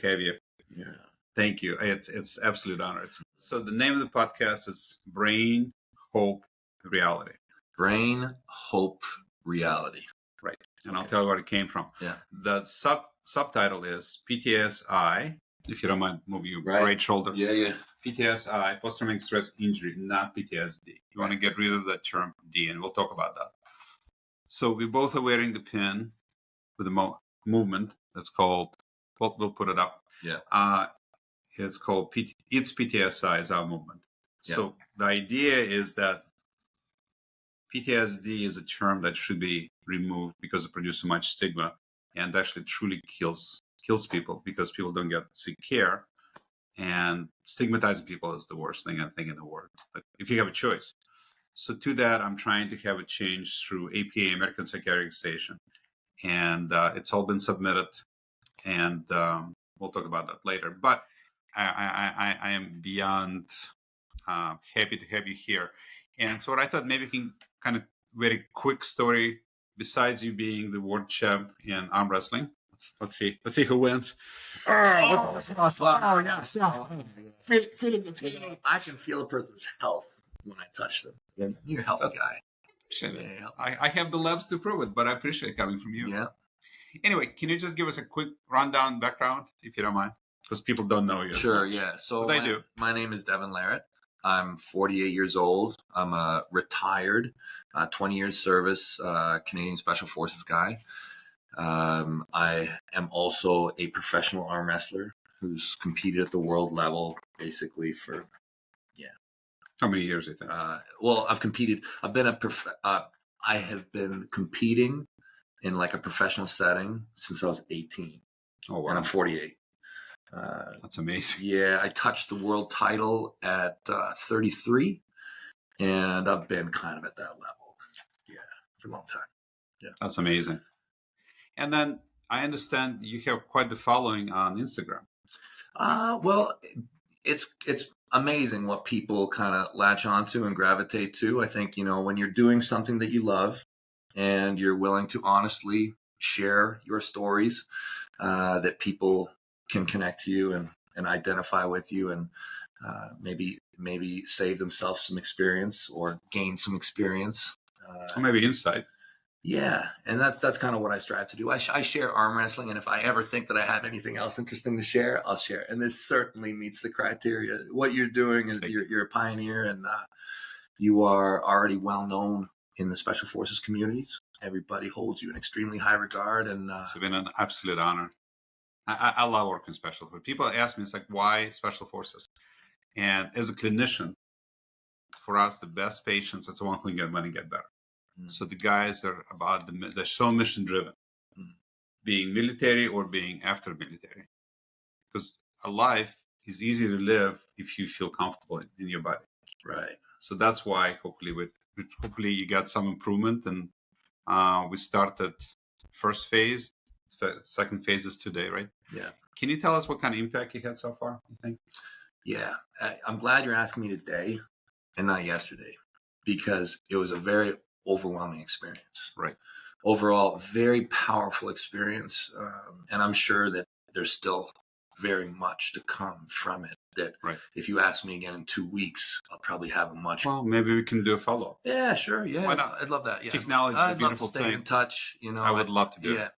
have you. Yeah. Thank you. It's absolute honor. So the name of the podcast is Brain, Hope, Reality. Brain, Hope, Reality. Right. And I'll tell you where it came from. Yeah. The subtitle is PTSI. If you don't mind, move your right shoulder. Yeah. PTSI, post-traumatic stress injury, not PTSD. You want to get rid of that term D, and we'll talk about that. So we both are wearing the pin with the movement that's called, we'll put it up. Yeah. It's called It's PTSI is our movement. So the idea is that PTSD is a term that should be removed because it produces so much stigma and actually truly kills people because people don't get seek care. And stigmatizing people is the worst thing I think in the world. But if you have a choice. So to that, I'm trying to have a change through APA, American Psychiatric Association. And it's all been submitted. And we'll talk about that later. But I am beyond happy to have you here. And so what I thought, maybe we can kind of very quick story, besides you being the world champ in arm wrestling. Let's see who wins. Yes. Feeling the pain. I can feel a person's health when I touch them. You're a healthy guy. I have the labs to prove it, but I appreciate it coming from you. Yeah. Anyway, can you just give us a quick rundown background, if you don't mind? Because people don't know you. Sure, yeah. So my name is Devon Larrat. I'm 48 years old. I'm a retired, 20 years service, Canadian Special Forces guy. I am also a professional arm wrestler who's competed at the world level basically for, How many years, I think? Well, I've competed. I have been competing in like a professional setting since I was 18. Oh, wow. And I'm 48. That's amazing. Yeah, I touched the world title at 33, and I've been kind of at that level. Yeah, for a long time. Yeah, that's amazing. And then I understand you have quite the following on Instagram. Well, it's amazing what people kind of latch onto and gravitate to. I think, when you're doing something that you love and you're willing to honestly share your stories, that people can connect to you and identify with you and maybe save themselves some experience or gain some experience. Or maybe insight. Yeah, and that's kind of what I strive to do. I share arm wrestling, and if I ever think that I have anything else interesting to share, I'll share. And this certainly meets the criteria. What you're doing is you're a pioneer, and you are already well known in the Special Forces communities. Everybody holds you in extremely high regard, and it's been an absolute honor. I love working Special Forces. People ask me, it's like, why Special Forces? And as a clinician, for us, the best patients, it's the one who can get better. So the guys are they're so mission driven, being military or being after military, because a life is easy to live if you feel comfortable in your body. Right. So that's why hopefully you got some improvement, and we started first phase, second phase is today, right? Yeah. Can you tell us what kind of impact you had so far, you think? Yeah, I'm glad you're asking me today and not yesterday, because it was a very overwhelming experience. Right. Overall, very powerful experience. And I'm sure that there's still very much to come from it. That if you ask me again in 2 weeks, I'll probably have a much. Well, maybe we can do a follow-up. Yeah, sure. Yeah. Why not? I'd love that. Yeah. Technology is a beautiful thing. I'd love to stay in touch. I would love to do it. Yeah.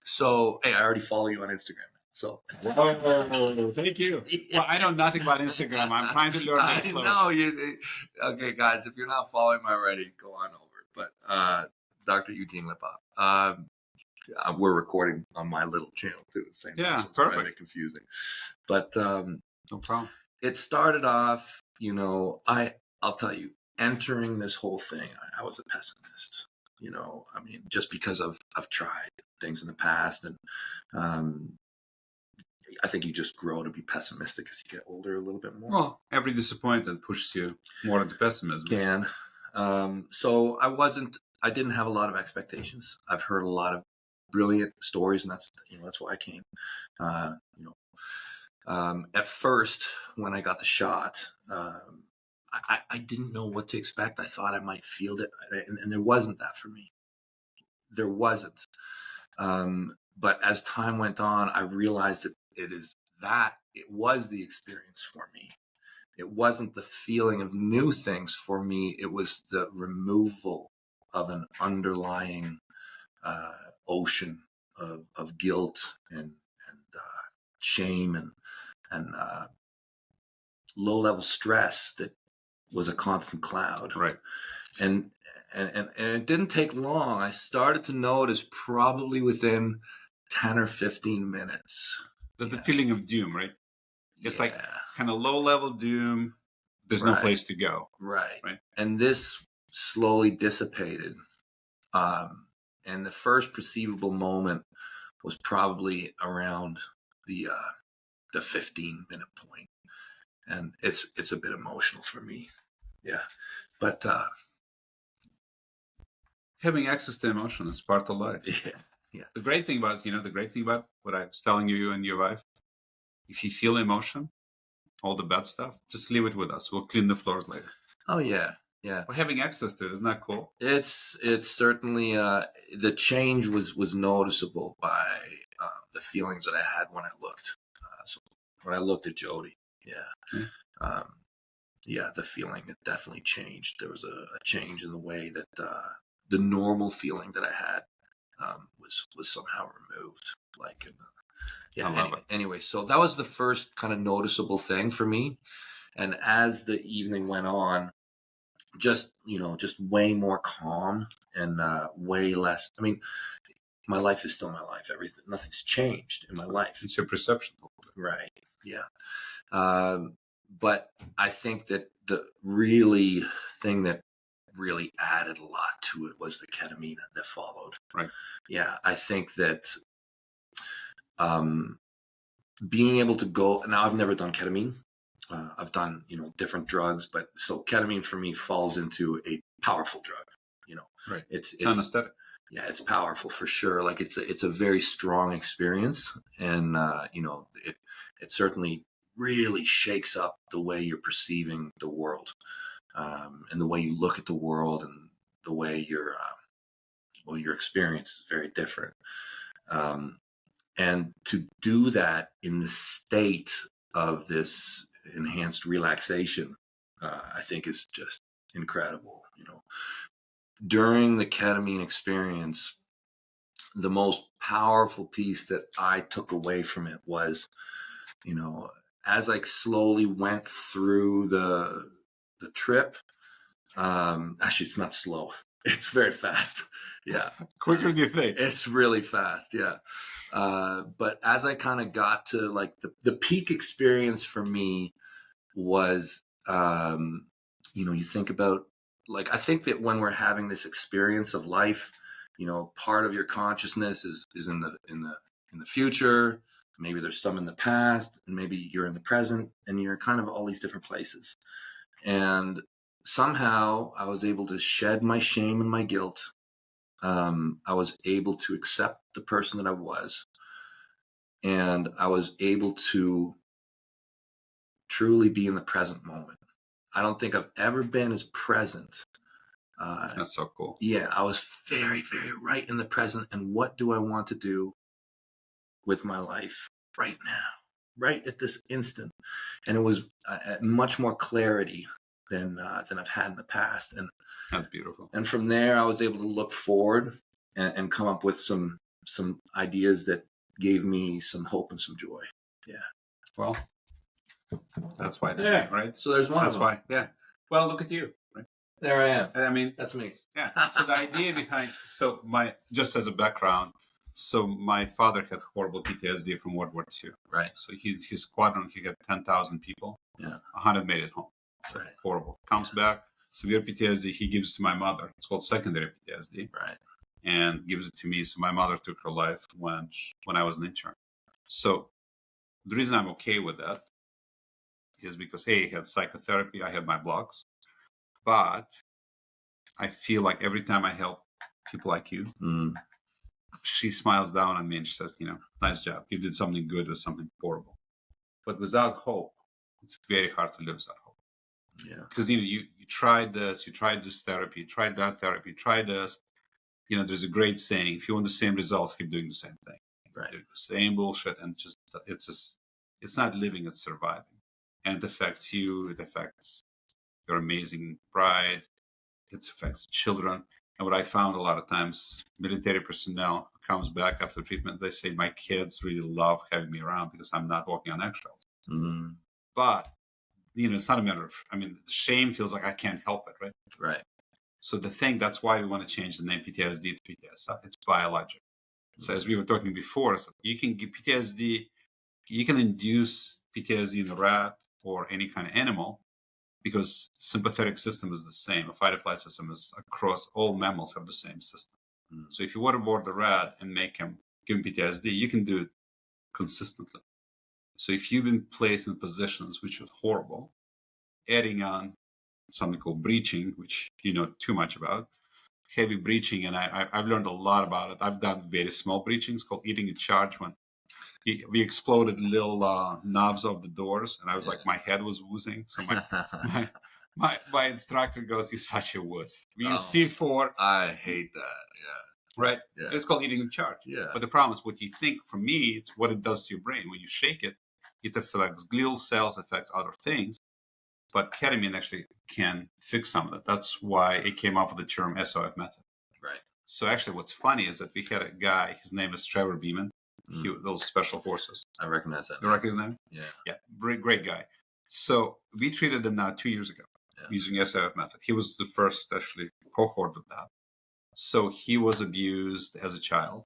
So, hey, I already follow you on Instagram. So, thank you. Well, I know nothing about Instagram. I'm trying to learn this. No, okay, guys. If you're not following me already, go on over. But Dr. Eugene Lipov, we're recording on my little channel too. Same. Yeah, so perfect. It's confusing, but no problem. It started off. I'll tell you, entering this whole thing, I was a pessimist. I mean, just because I've tried things in the past, and I think you just grow to be pessimistic as you get older a little bit more. Well, every disappointment pushes you more into pessimism. So I didn't have a lot of expectations. I've heard a lot of brilliant stories, and that's why I came. At first, when I got the shot, I didn't know what to expect. I thought I might feel it, and there wasn't that for me. There wasn't. But as time went on, I realized that it was the experience for me. It wasn't the feeling of new things for me. It was the removal of an underlying ocean of guilt and shame and low level stress that was a constant cloud. Right. And it didn't take long. I started to notice probably within 10 or 15 minutes. That's the feeling of doom, right? It's like kind of low level doom. There's no place to go. Right. And this slowly dissipated. And the first perceivable moment was probably around the 15-minute point. And it's a bit emotional for me. Yeah. But having access to emotion is part of life. Yeah. The great thing about what I was telling you and your wife, if you feel emotion, all the bad stuff, just leave it with us. We'll clean the floors later. Oh yeah. Yeah. Well, having access to it, isn't that cool? It's certainly the change was noticeable by the feelings that I had when I looked. So when I looked at Jodi, the feeling, it definitely changed. There was a change in the way that the normal feeling that I had was somehow removed. Like, anyway, so that was the first kind of noticeable thing for me. And as the evening went on, just way more calm and way less. I mean, my life is still my life. Nothing's changed in my life. It's your perception. Right. Yeah. But I think that the really thing that really added a lot to it was the ketamine that followed. Right. Yeah. I think that being able to go, now I've never done ketamine. I've done, different drugs, but so ketamine for me falls into a powerful drug, Right. It's anesthetic. Yeah, it's powerful for sure. Like it's a very strong experience, and it certainly really shakes up the way you're perceiving the world, and the way you look at the world, and the way your experience is very different. And to do that in the state of this enhanced relaxation, I think is just incredible. During the ketamine experience, the most powerful piece that I took away from it was, as I slowly went through the trip, actually it's not slow. It's very fast. Yeah. Quicker than you think. It's really fast. Yeah. But as I kind of got to like the peak experience for me was, you think about, like, I think that when we're having this experience of life, part of your consciousness is in the future. Maybe there's some in the past, and maybe you're in the present, and you're kind of all these different places. And somehow I was able to shed my shame and my guilt. I was able to accept the person that I was, and I was able to truly be in the present moment. I don't think I've ever been as present. That's so cool. Yeah, I was very, very right in the present. And what do I want to do with my life right now, right at this instant? And it was much more clarity than I've had in the past. And that's beautiful. And from there, I was able to look forward and come up with some ideas that gave me some hope and some joy. Yeah. Well, that's why. Yeah. Right. So there's one. That's why. Yeah. Well, look at you. Right. There I am. I mean, that's me. Yeah. So the idea behind, just as a background, so my father had horrible PTSD from World War II. Right. So his squadron, he had 10,000 people. Yeah. 100 made it home. So right. Horrible. Comes back, severe PTSD. He gives it to my mother. It's called secondary PTSD. Right. And gives it to me. So my mother took her life when I was an intern. So the reason I'm okay with that is because, I had psychotherapy, I had my blocks, but I feel like every time I help people like you, she smiles down on me and she says, nice job. You did something good with something horrible. But without hope, it's very hard to live without hope. Yeah. Because, you tried this, you tried this therapy, you tried that therapy, you tried this. There's a great saying, if you want the same results, keep doing the same thing. Right. The same bullshit. And it's just It's not living, it's surviving. And it affects you, it affects your amazing bride, it affects children. And what I found a lot of times, military personnel who comes back after treatment, they say, my kids really love having me around because I'm not walking on eggshells. Mm-hmm. But, it's not a matter of, the shame feels like I can't help it, right? Right. So that's why we want to change the name PTSD to PTSI. It's biologic. So as we were talking before, so you can give PTSD, you can induce PTSD in a rat or any kind of animal because sympathetic system is the same. A fight or flight system is across all mammals have the same system. Mm. So if you waterboard the rat and give him PTSD, you can do it consistently. So if you've been placed in positions which are horrible, adding on something called breaching, which you know too much about, heavy breaching, and I've learned a lot about it. I've done very small breachings called eating a charge when we exploded little knobs of the doors, and I was like, my head was woozing. So my instructor goes, "You're such a wuss." We use C4. I hate that. Yeah. Right. Yeah. It's called eating a charge. Yeah. But the problem is what you think. For me, it's what it does to your brain when you shake it. It affects glial cells, affects other things. But ketamine actually can fix some of it. That's why it came up with the term SOF method. Right. So actually, what's funny is that we had a guy. His name is Trevor Beeman. Those special forces. I recognize that. You recognize his name? Yeah. Yeah. Great guy. So we treated him now 2 years ago using SOF method. He was the first actually cohort of that. So he was abused as a child,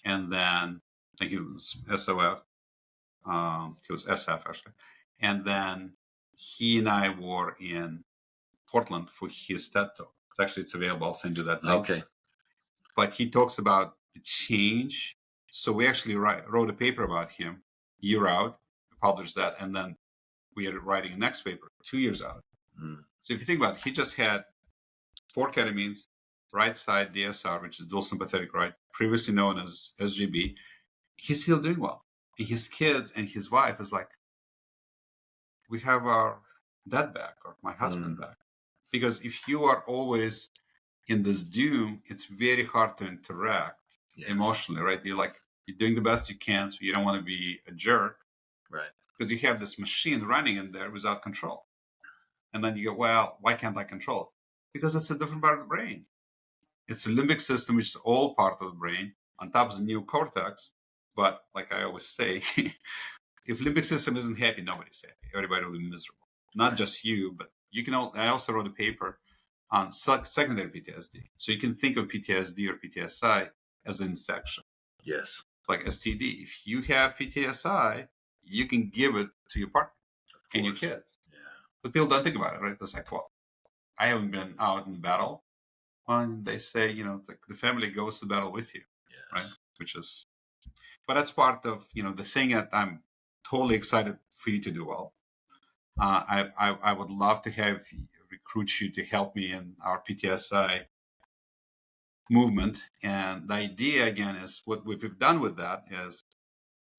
and then I think he was SOF. He was SF actually, and then he and I were in Portland for his TED talk. It's available. I'll send you that link. Okay. But he talks about the change. So we actually wrote a paper about him, year out, published that, and then we are writing a next paper 2 years out. Mm. So if you think about it, he just had 4 ketamines, right side DSR, which is dual sympathetic right, previously known as SGB. He's still doing well. And his kids and his wife is like, we have our dad back or my husband back. Because if you are always in this doom, it's very hard to interact emotionally, right? You're doing the best you can, so you don't want to be a jerk. Right. Because you have this machine running in there without control. And then you go, well, why can't I control it? Because it's a different part of the brain. It's the limbic system, which is all part of the brain, on top of the neocortex. But like I always say, if limbic system isn't happy, nobody's happy. Everybody will be miserable. Not just you, but you can. I also wrote a paper on secondary PTSD. So you can think of PTSD or PTSI as an infection. Yes. Like STD. If you have PTSI, you can give it to your partner and your kids. Yeah. But people don't think about it, right? It's like, well, I haven't been out in battle. When they say, the family goes to battle with you, right? Which is, but that's part of, the thing that I'm totally excited for you to do well. I would love to recruit you to help me in our PTSI movement. And the idea, again, is what we've done with that is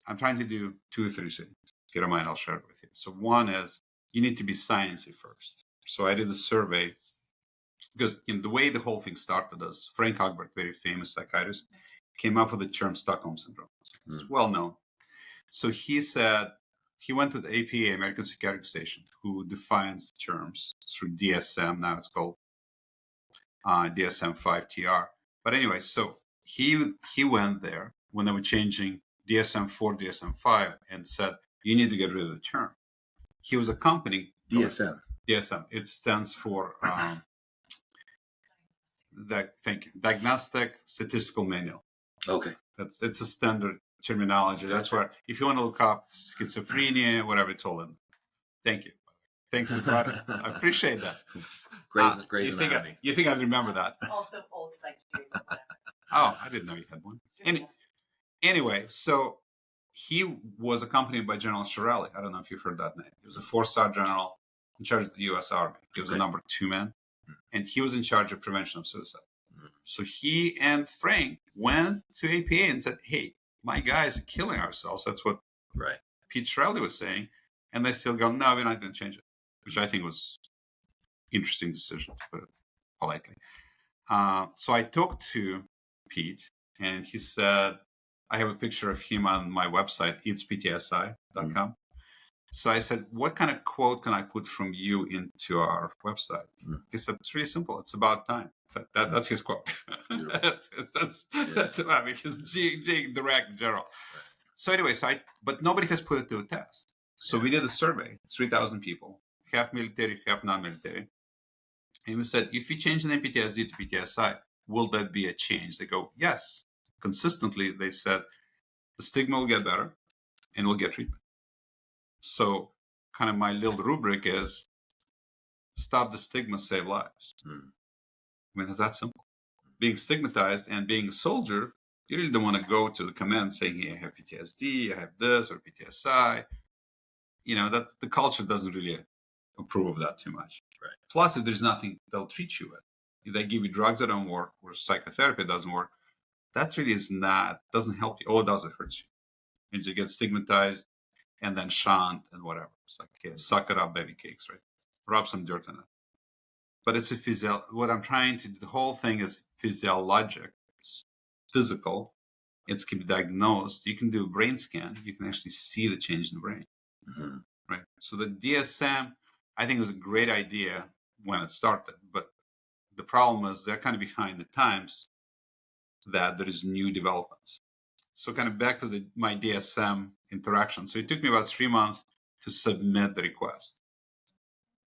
I'm trying to do 2 or 3 things. If you don't mind, I'll share it with you. So one is you need to be sciencey first. So I did a survey because the way the whole thing started is Frank Hogbert, very famous psychiatrist, came up with the term Stockholm Syndrome. It's well known. So he said, he went to the APA, American Psychiatric Association, who defines terms through DSM. Now it's called DSM-5 TR. But anyway, so he went there when they were changing DSM-4, DSM-5, and said, you need to get rid of the term. He was accompanying DSM. DSM. It stands for Diagnostic Statistical Manual. Okay. It's a standard terminology. That's where, if you want to look up schizophrenia, whatever, it's all in. Thank you. Thanks for that. I appreciate that. Great. You think I'd remember that? Also, old psych. Oh, I didn't know you had one. Anyway, so he was accompanied by General Shirelli. I don't know if you've heard that name. He was a 4-star general in charge of the U.S. Army. He was the number 2 man, and he was in charge of prevention of suicide. So he and Frank went to APA and said, hey, my guys are killing ourselves. That's what Pete Shirelli was saying. And they still go, no, we're not going to change it, which I think was interesting decision, to put it politely. So I talked to Pete, and he said, I have a picture of him on my website, itsptsi.com. So I said, what kind of quote can I put from you into our website? He said, it's really simple. It's about time. That's his quote. That's I mean, his direct general. Right. So anyway, but nobody has put it to a test. So we did a survey, 3,000 people, half military, half non-military. And we said, if you change the name PTSD to PTSI, will that be a change? They go, yes. Consistently, they said, the stigma will get better and we'll get treatment. So kind of my little rubric is stop the stigma, save lives. I mean, it's that simple. Being stigmatized and being a soldier, you really don't want to go to the command saying, hey, I have PTSD, I have this, or PTSI. You know, that's the culture doesn't really approve of that too much. Right. Plus, if there's nothing they'll treat you with, if they give you drugs that don't work or psychotherapy doesn't work, that really doesn't help you. All it does is hurt you. And you get stigmatized and then shunned and whatever. It's like, okay, suck it up, baby cakes, right? Rub some dirt in it. But it's what I'm trying to do, the whole thing is physiologic. It's physical. It can be diagnosed. You can do a brain scan. You can actually see the change in the brain, right? So the DSM, I think, was a great idea when it started. But the problem is they're kind of behind the times that there is new developments. So kind of back to my DSM interaction. So it took me about 3 months to submit the request.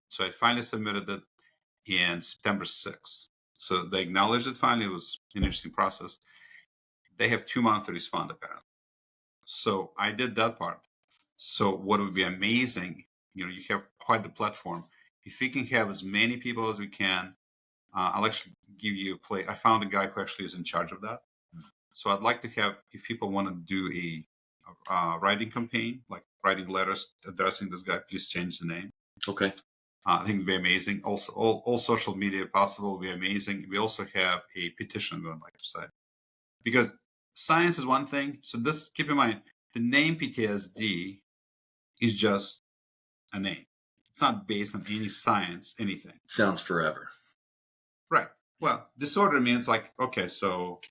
So I finally submitted it in September 6th. So they acknowledged it finally. It was an interesting process. They have 2 months to respond, apparently. So I did that part. So what would be amazing, you have quite the platform. If we can have as many people as we can, I'll actually give you a play. I found a guy who actually is in charge of that. So I'd like to have, if people want to do a writing campaign, like writing letters addressing this guy, please change the name. Okay. I think it'd be amazing. Also, all social media possible would be amazing. We also have a petition we would like to sign. Because science is one thing. So keep in mind, the name PTSD is just a name. It's not based on any science, anything. Sounds forever. Right. Well, disorder means like, okay, so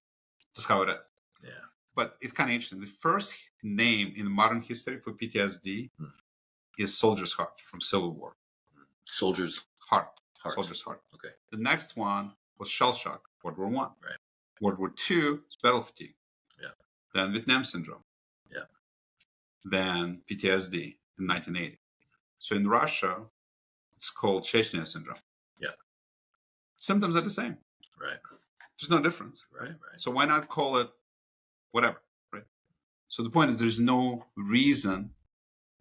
that's how it is. Yeah. But it's kind of interesting. The first name in modern history for PTSD is Soldier's Heart from Civil War. Soldier's Heart. Soldier's Heart. Okay. The next one was shell shock, World War I. Right. World War II is battle fatigue. Yeah. Then Vietnam syndrome. Yeah. Then PTSD in 1980. So in Russia, it's called Chechnya syndrome. Yeah. Symptoms are the same. Right. There's no difference. Right. So why not call it whatever, right? So the point is there's no reason,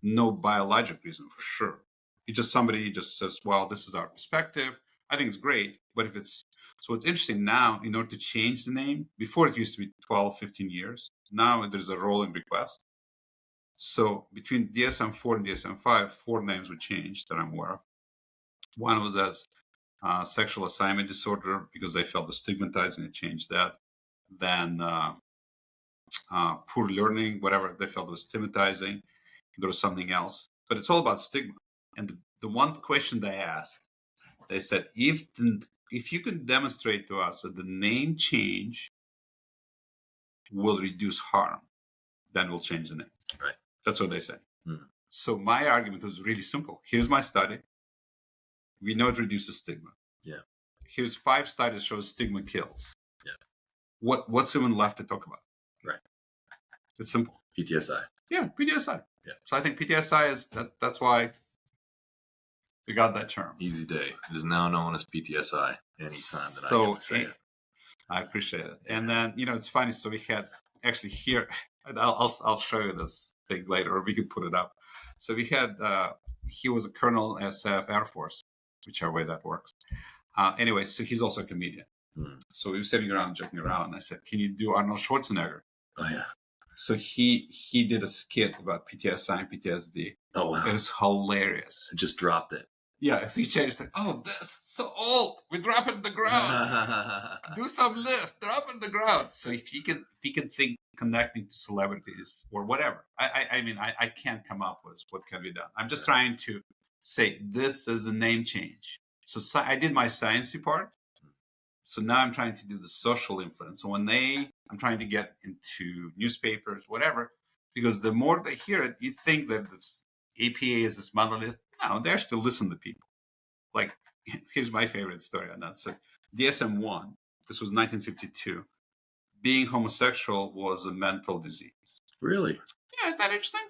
no biologic reason for sure. It's just somebody just says, well, this is our perspective. I think it's great. But so what's interesting now, in order to change the name, before it used to be 12, 15 years. Now there's a rolling request. So between DSM-4 and DSM-5, 4 names would change that I'm aware of. One was as sexual assignment disorder because they felt stigmatizing and changed that. Then poor learning, whatever they felt was stigmatizing. There was something else, but it's all about stigma. And the one question they asked, they said, if you can demonstrate to us that the name change will reduce harm, then we'll change the name. Right. That's what they say. So my argument was really simple. Here's my study. We know it reduces stigma. Yeah. Here's 5 studies show stigma kills. Yeah. What's even left to talk about? Right. It's simple. PTSI. Yeah, PTSI. Yeah. So I think PTSI is that's why we got that term. Easy day. It is now known as PTSI anytime that I get to say it. I appreciate it. And then, it's funny. So we had actually here, and I'll show you this thing later, or we could put it up. So we had, he was a colonel SF Air Force, whichever way that works. Anyway, so he's also a comedian. So we were sitting around, joking around, and I said, can you do Arnold Schwarzenegger? Oh, yeah. So he did a skit about PTSI and PTSD. Oh, wow. It was hilarious. I just dropped it. Yeah, if he changed it, that's so old. We drop it in the ground. Do some lift, drop it in the ground. So if he can think connecting to celebrities or whatever, I mean, I can't come up with what can be done. I'm just trying to say this is a name change. So I did my sciencey part, So now I'm trying to do the social influence. So when I'm trying to get into newspapers, whatever, because the more they hear it, you think that this APA is this monolith. No, they actually listen to people. Like, here's my favorite story on that. So DSM-1, this was 1952. Being homosexual was a mental disease. Really? Yeah, is that interesting?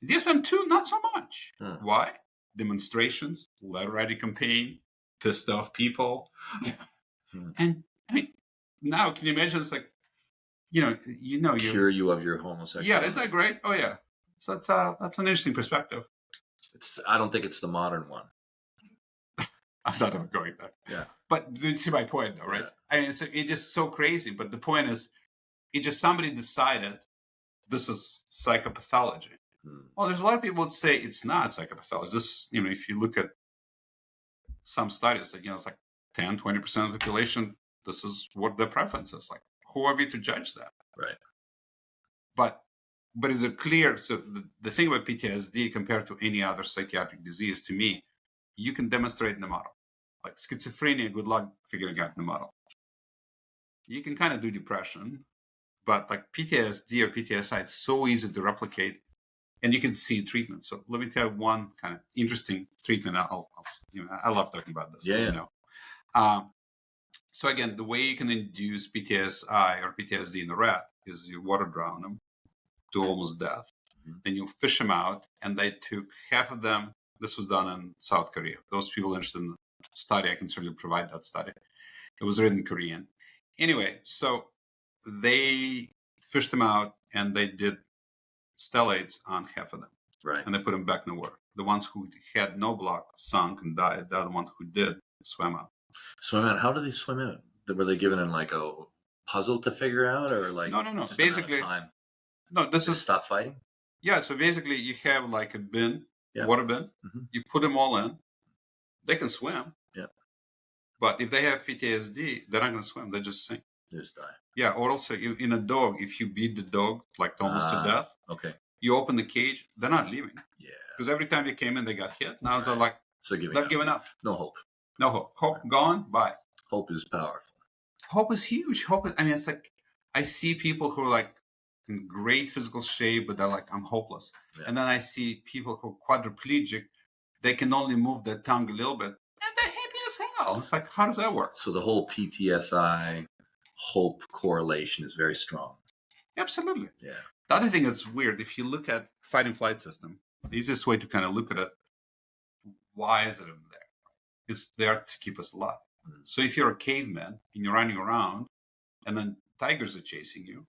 DSM-2, not so much. Huh. Why? Demonstrations, letter writing campaign, pissed off people. And I mean, now can you imagine? It's like, you Cure you of your homosexuality. Yeah, isn't that great? Oh yeah. So that's an interesting perspective. I don't think it's the modern one. I'm not ever going there. Yeah. But you see my point, though, right? Yeah. I mean, it's just so crazy. But the point is, somebody decided this is psychopathology. Well, there's a lot of people that say it's not psychopathology. This, if you look at some studies, that it's like 10, 20% of the population, this is what their preference is. Like, who are we to judge that? Right. But is it clear? So the thing about PTSD compared to any other psychiatric disease, to me, you can demonstrate in the model. Like schizophrenia, good luck figuring out in the model. You can kind of do depression, but like PTSD or PTSI, it's so easy to replicate, and you can see treatment. So let me tell you one kind of interesting treatment. I love talking about this. Yeah. So again, the way you can induce PTSI or PTSD in the rat is you water drown them to almost death. Then you fish them out, and they took half of them. This was done in South Korea. Those people interested in the study, I can certainly provide that study. It was written in Korean. Anyway, so they fished them out, and they did stellates on half of them. Right. And they put them back in the water. The ones who had no block sunk and died. The other ones who did swam out. Swim out? How do they swim out? Were they given in like a puzzle to figure out, or like no? Basically, time? No. This is stop fighting. Yeah. So basically, you have like a bin, water bin. Mm-hmm. You put them all in. They can swim. Yeah. But if they have PTSD, they're not going to swim. They just sink. They just die. Yeah. Or also, in a dog, if you beat the dog like almost to death, okay, you open the cage, they're not leaving. Yeah. Because every time they came in, they got hit. Now they're like, they've given up. No hope. No hope. Hope gone. Bye. Hope is powerful. Hope is huge. It's like, I see people who are like in great physical shape, but they're like, I'm hopeless. Yeah. And then I see people who are quadriplegic. They can only move their tongue a little bit, and they're happy as hell. It's like, how does that work? So the whole PTSI hope correlation is very strong. Absolutely. Yeah. The other thing that's weird, if you look at fight and flight system, the easiest way to kind of look at it, why is it in there? It's there to keep us alive. Mm-hmm. So if you're a caveman and you're running around and then tigers are chasing you,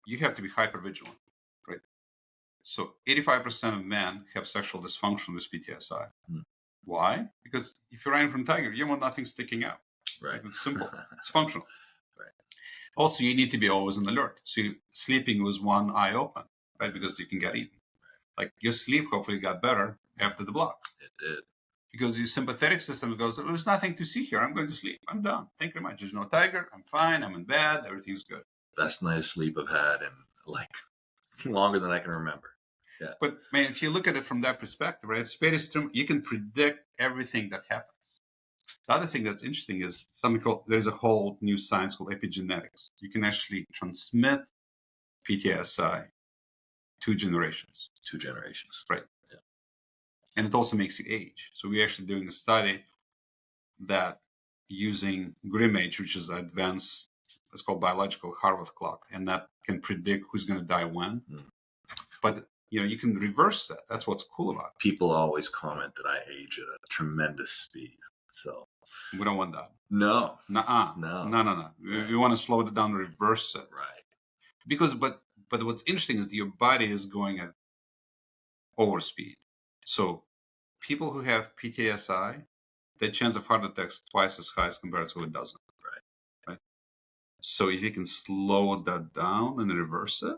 you have to be hypervigilant, right? So 85% of men have sexual dysfunction with PTSI. Mm. Why? Because if you're running from tiger, you want nothing sticking out. Right. Like, it's simple. It's functional. Right. Also, you need to be always on alert. So sleeping with one eye open, right? Because you can get eaten. Right. Like your sleep hopefully got better after the block. It did. Because your sympathetic system goes, there's nothing to see here. I'm going to sleep. I'm done. Thank you very much. There's no tiger. I'm fine. I'm in bed. Everything's good. Best night of sleep I've had in like longer than I can remember. Yeah. But man, if you look at it from that perspective, right, it's very strong. You can predict everything that happens. The other thing that's interesting is something called, there's a whole new science called epigenetics. You can actually transmit PTSI 2 generations. 2 generations. Right. Yeah. And it also makes you age. So we're actually doing a study that using GrimAge, which is advanced, it's called biological Harvard clock, and that can predict who's going to die when. Mm. But you can reverse that. That's what's cool about it. People always comment that I age at a tremendous speed. So we don't want that. No. Nuh-uh. No. Right. We want to slow it down, reverse it. Right. Because, but what's interesting is your body is going at overspeed. So people who have PTSI, their chance of heart attacks twice as high as compared to who doesn't. Right. So if you can slow that down and reverse it,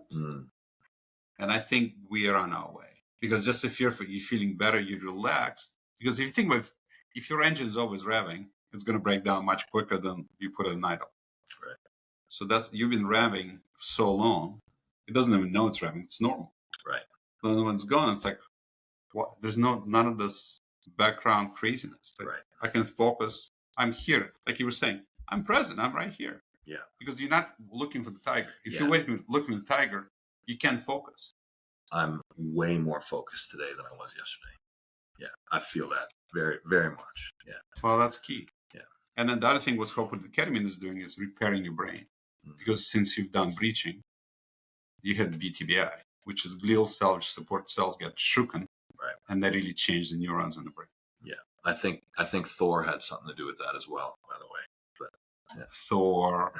and I think we are on our way. Because just if you're feeling better, you're relaxed. Because if you think about, if your engine is always revving, it's going to break down much quicker than you put it in idle. Right. So you've been revving so long, it doesn't even know it's revving. It's normal. Right. But when it's gone, it's like, what? There's none of this background craziness. Like, right. I can focus. I'm here. Like you were saying, I'm present. I'm right here. Yeah. Because you're not looking for the tiger. If Yeah. you're looking for the tiger, you can't focus. I'm way more focused today than I was yesterday. Yeah, I feel that very, very much. Yeah. Well, that's key. Yeah. And then the other thing was hopefully the ketamine is doing is repairing your brain. Because since you've done breaching, you had BTBI, which is glial cell support cells get shooken. Right. And that really changed the neurons in the brain. Yeah. I think Thor had something to do with that as well, by the way. But, yeah. Thor.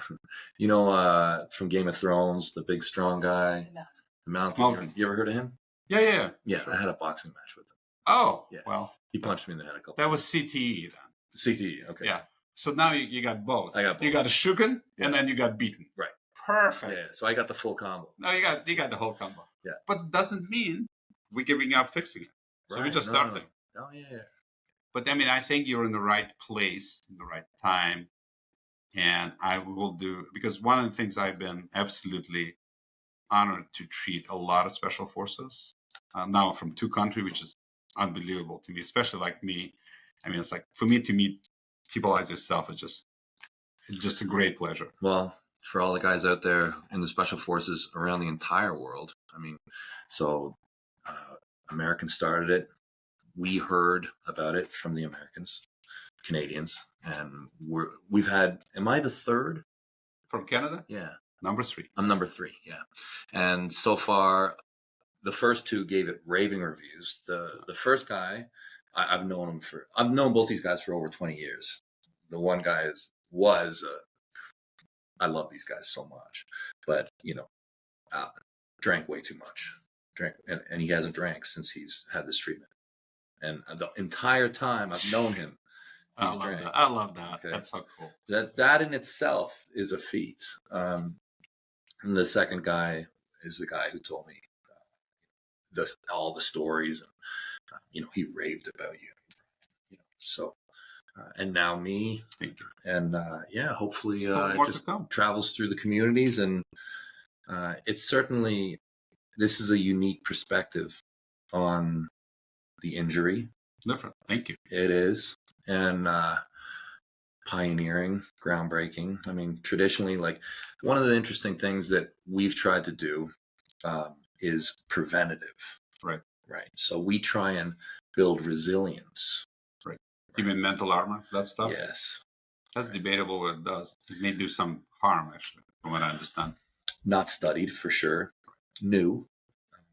You know, from Game of Thrones, the big strong guy. No. The Mountain. You ever heard of him? Yeah. Yeah, Sure. I had a boxing match with him. Oh, yeah. Well. He punched me in the head a couple That times. was CTE then. CTE, okay. Yeah. So now you got both. I got both. You got a shooken, Yeah. and then you got beaten. Right. Perfect. Yeah, so I got the full combo. No, you got the whole combo. Yeah. But it doesn't mean we're giving up fixing it. So we just started. Oh, yeah. But I mean, I think you're in the right place, in the right time. And I will do, because one of the things I've been absolutely honored to treat a lot of special forces now from 2 countries, which is unbelievable to me, especially like me. I mean, it's like for me to meet people like yourself, it's just a great pleasure. Well, for all the guys out there in the special forces around the entire world, I mean, so Americans started it. We heard about it from the Americans, Canadians, and we've had. Am I the third from Canada? Yeah, number 3. I'm number 3. Yeah, and so far, the first 2 gave it raving reviews. The first guy, I've known both these guys for over 20 years. The one guy I love these guys so much, but drank way too much. And he hasn't drank since he's had this treatment. And the entire time I've known him, I love that. Okay. That's so cool. That in itself is a feat. And the second guy is the guy who told me all the stories, and he raved about you. So, and now me, and hopefully it just travels through the communities, and it's certainly this is a unique perspective on the injury. Different. Thank you. It is. And pioneering, groundbreaking. I mean, traditionally, like one of the interesting things that we've tried to do is preventative. Right. So we try and build resilience. Right. You mean mental armor, that stuff? Yes. That's debatable what it does. It may do some harm, actually, from what I understand. Not studied, for sure. New.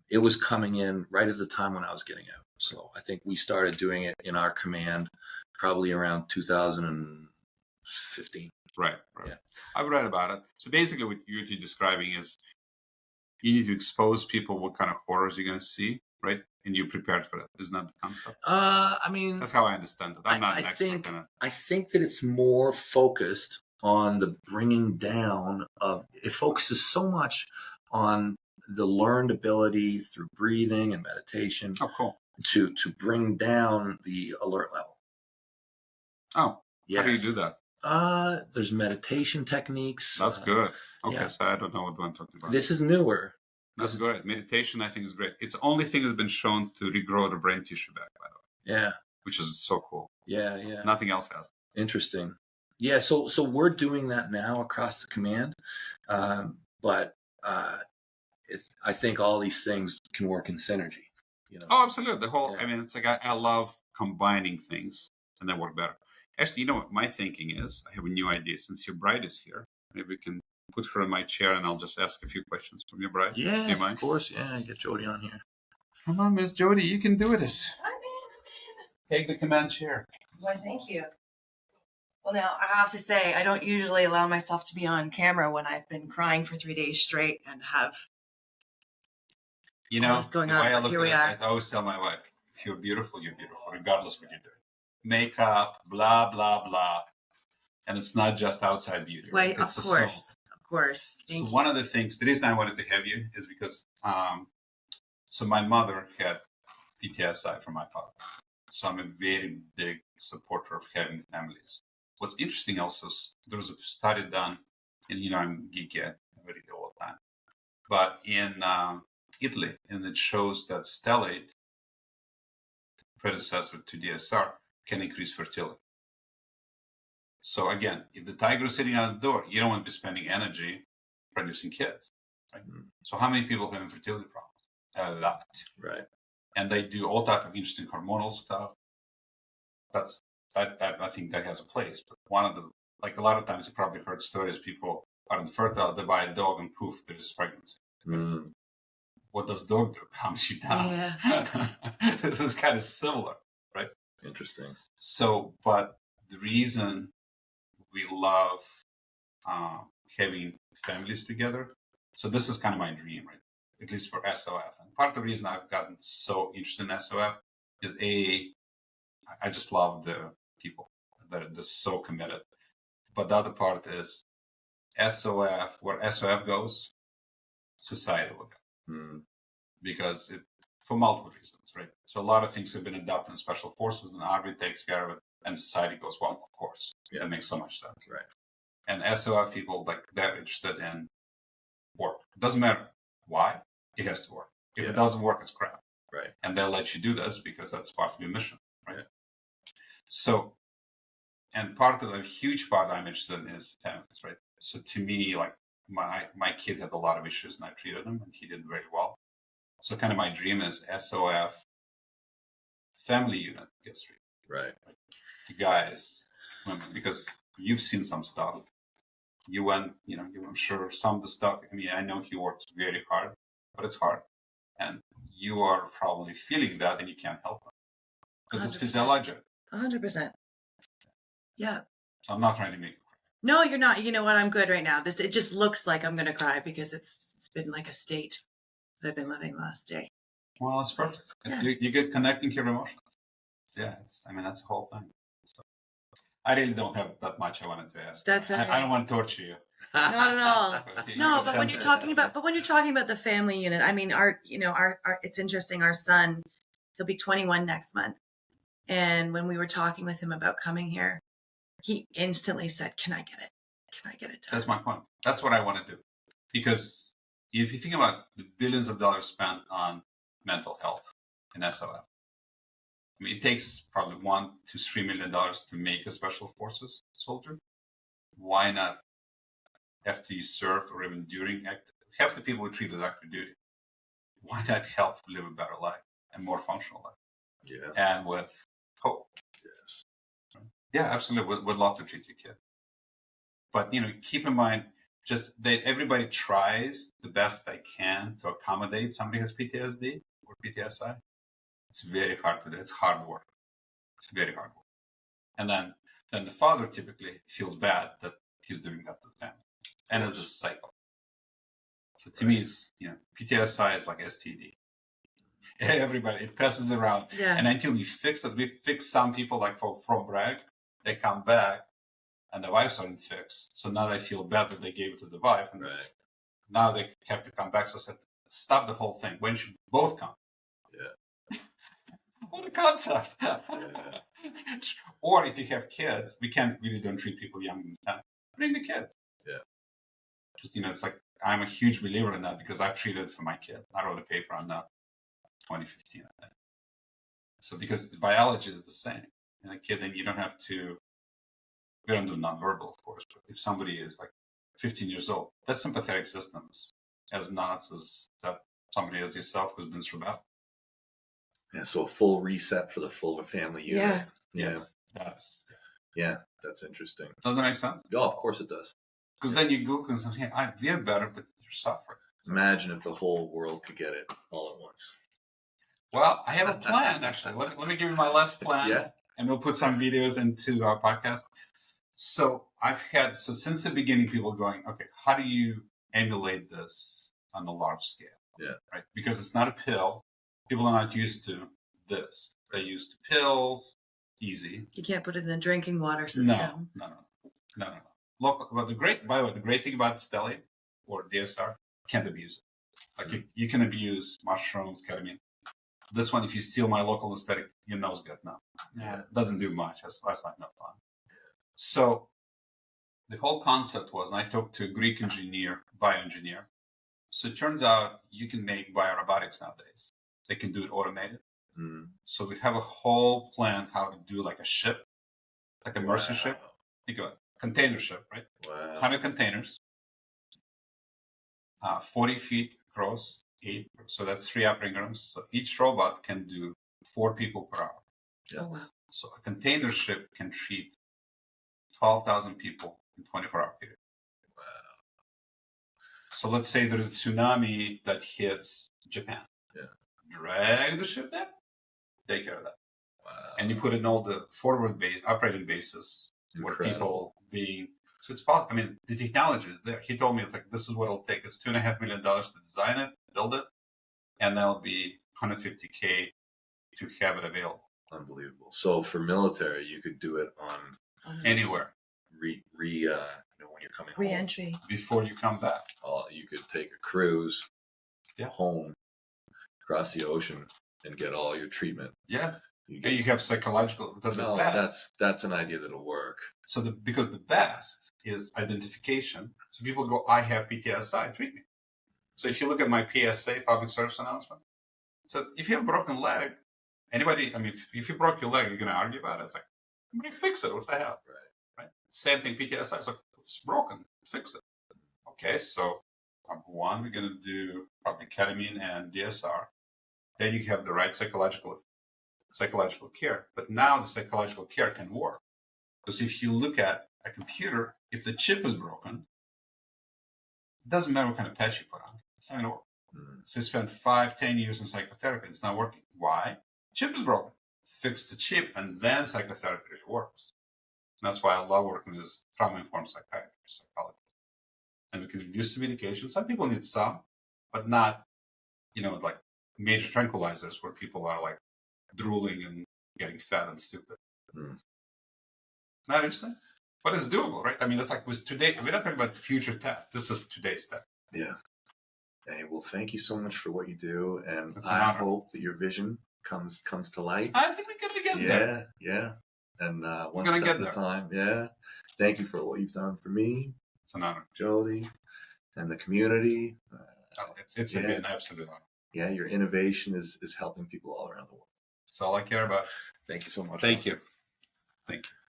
It was coming in right at the time when I was getting out. So I think we started doing it in our command probably around 2015. Right. Yeah. I've read about it. So basically what you're describing is you need to expose people what kind of horrors you're going to see, right? And you're prepared for that. Isn't that the concept? I mean... That's how I understand it. I'm not an expert in it. I think that it's more focused on the bringing down of... It focuses so much on the learned ability through breathing and meditation. Oh, cool. To bring down the alert level. Oh, yes. How do you do that? There's meditation techniques. That's good. Okay, yeah. So I don't know what I'm talking about. This is newer. That's great. Meditation, I think, is great. It's the only thing that's been shown to regrow the brain tissue back, by the way. Yeah. Which is so cool. Yeah. Nothing else has. Interesting. Yeah, so we're doing that now across the command. But I think all these things can work in synergy. Oh, absolutely. The whole, yeah. I mean, it's like I love combining things and they work better. Actually, you know what my thinking is? I have a new idea. Since your bride is here, maybe we can put her in my chair and I'll just ask a few questions from your bride. Yeah, do you mind? Of course. Yeah, get Jodi on here. Come on, Miss Jodi, you can do this. I'm in. Take the command chair. Why, thank you. Well, now, I have to say, I don't usually allow myself to be on camera when I've been crying for 3 days straight and have... what's going the on? way I look Here we at are. it, I always tell my wife, if you're beautiful, regardless of what you're doing. Makeup, blah, blah, blah. And it's not just outside beauty. Wait, Right? of course. Of course. Thank you. One of the things, the reason I wanted to have you is because, so my mother had PTSI from my father. So I'm a very big supporter of having families. What's interesting also, there was a study done, and I'm geeky, I read it all the time. But in Italy, and it shows that stellate, predecessor to DSR, can increase fertility. So again, if the tiger is sitting out the door, you don't want to be spending energy producing kids, right? So how many people have infertility problems? A lot. Right. And they do all type of interesting hormonal stuff. I think that has a place. But one of the, like a lot of times you probably heard stories, people are infertile, they buy a dog and poof, there's pregnancy. What does dog do? Calms you down. Yeah. This is kind of similar, right? Interesting. So, but the reason we love having families together, so this is kind of my dream, right? At least for SOF. And part of the reason I've gotten so interested in SOF is I just love the people that are just so committed. But the other part is SOF, where SOF goes, society will go. Because for multiple reasons, right? So a lot of things have been adopted in special forces, and Army takes care of it, and society goes, well, of course. Yeah. That makes so much sense. Right. And SOF people, like, they're interested in work. It doesn't matter why, it has to work. If it doesn't work, it's crap. Right. And they'll let you do this because that's part of your mission, right? Yeah. So, and part of a huge part I'm interested in is families, right? So to me, like, my kid had a lot of issues, and I treated him, and he did very well. So kind of my dream is SOF family unit gets treated. Right. Guys, women, because you've seen some stuff. You went, I'm sure some of the stuff, I mean, I know he works very hard, but it's hard. And you are probably feeling that, and you can't help it. Because it's physiologic. 100%. Yeah. So I'm not trying to make you cry. No, you're not. You know what? I'm good right now. It just looks like I'm going to cry because it's been like a state that I've been living last day. Well, it's perfect. Yeah. You get connecting to your emotions. Yeah, that's the whole thing. So, I really don't have that much I wanted to ask. That's okay. I don't want to torture you. Not at all. No, but when you're talking about the family unit, I mean, our it's interesting. Our son, he'll be 21 next month, and when we were talking with him about coming here, he instantly said, "Can I get it? Can I get it done?" That's my point. That's what I want to do, because if you think about the billions of dollars spent on mental health in SOF, I mean, it takes probably $1 to $3 million to make a special forces soldier. Why not, after you served or even during half the people who treated active duty, why not help live a better life and more functional life? Yeah. And with hope. Yes. Yeah, absolutely. Would love to treat your kid. But, keep in mind, just that everybody tries the best they can to accommodate somebody who has PTSD or PTSI. It's very hard to do. It's hard work. It's very hard work. And then the father typically feels bad that he's doing that to the family. And it's a cycle. So to me, it's, PTSI is like STD. Everybody, it passes around. Yeah. And until you fix it, we fix some people, like from Bragg, they come back and the wives aren't fixed. So now they feel bad that they gave it to the wife. And now they have to come back. So I said, stop the whole thing. When should both come? Yeah. What a concept. Or if you have kids, we don't treat people younger than 10. Bring the kids. Yeah. Just, it's like, I'm a huge believer in that because I've treated for my kid. I wrote a paper on that 2015, I think. So because the biology is the same. In a kid, then you don't have to, we don't do nonverbal, of course, but if somebody is like 15 years old, that sympathetic system is as nuts as that somebody as yourself who's been through that. Yeah, so a full reset for the full family unit. Yeah. That's interesting. Doesn't that make sense? Oh, of course it does. Because then you Google and say, hey, we're better, but you're suffering. Imagine if the whole world could get it all at once. Well, I have a plan, actually. Let me give you my last plan. Yeah. And we'll put some videos into our podcast. So since the beginning, people going, okay, how do you emulate this on a large scale? Yeah. Right. Because it's not a pill. People are not used to this. They're used to pills, easy. You can't put it in the drinking water system. No. Look, but the great thing about stellate or DSR, can't abuse it. Like you can abuse mushrooms, ketamine. This one, if you steal my local aesthetic, your nose get numb. Yeah, it doesn't do much. That's like no fun. So the whole concept was, and I talked to a Greek bioengineer. So it turns out you can make biorobotics nowadays. They can do it automated. So we have a whole plan how to do like a ship, like a Mercy ship. think about it, container ship, right? Wow. 100 containers, 40 feet across, 8, so that's 3 operating rooms. So each robot can do 4 people per hour. Yeah. Oh, wow. So a container ship can treat 12,000 people in 24-hour period. Wow. So let's say there's a tsunami that hits Japan. Yeah. Drag the ship there, take care of that. Wow. And you put in all the forward operating bases where people being. So it's possible. I mean, the technology is there. He told me it's like, this is what it'll take. It's $2.5 million to design it, build it, and that'll be $150K to have it available. Unbelievable. So for military, you could do it on Anywhere. when you're coming home. Re-entry. Before you come back. You could take a cruise home across the ocean and get all your treatment. Yeah. You have psychological. That's an idea that'll work. So because the best is identification. So people go, I have PTSI, treat me. So if you look at my PSA, public service announcement, it says, if you have a broken leg, if you broke your leg, you're going to argue about it. It's like, fix it. What the hell? Right. Same thing, PTSI. It's like, it's broken. Fix it. Okay, so number one, we're going to do probably ketamine and DSR. Then you have the right psychological care. But now the psychological care can work. Because if you look at a computer, if the chip is broken, it doesn't matter what kind of patch you put on. It's not going to work. So you spend 5-10 years in psychotherapy. It's not working. Why? Chip is broken. Fix the chip, and then psychotherapy really works. And that's why I love working with trauma-informed psychiatrists, psychologists. And we can reduce the medication. Some people need some, but not, like major tranquilizers where people are like drooling and getting fat and stupid. Not interesting? But it's doable, right? I mean, it's like with today, we're not talking about future tech. This is today's tech. Yeah. Hey, well, thank you so much for what you do. And It's an I honor. hope that your vision comes to light. I think we're going to get there. Yeah. And one gonna step get at there. a time. Yeah. Thank you for what you've done for me, It's an honor. Jodi, and the community. It's an absolute honor. Yeah, your innovation is helping people all around the world. That's all I care about. Thank you so much. Thank you.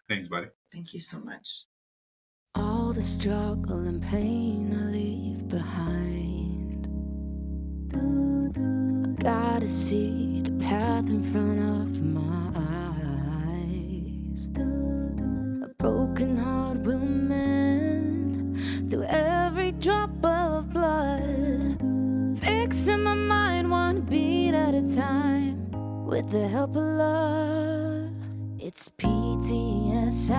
Thanks, buddy. Thank you so much. All the struggle and pain I leave behind. Gotta see the path in front of my eyes. A broken heart will mend through every drop of blood. Fixing my mind one beat at a time with the help of love. It's PTSI,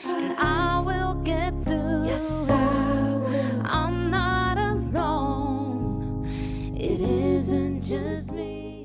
and I will get through. Yes, I will. I'm not alone. It isn't just me.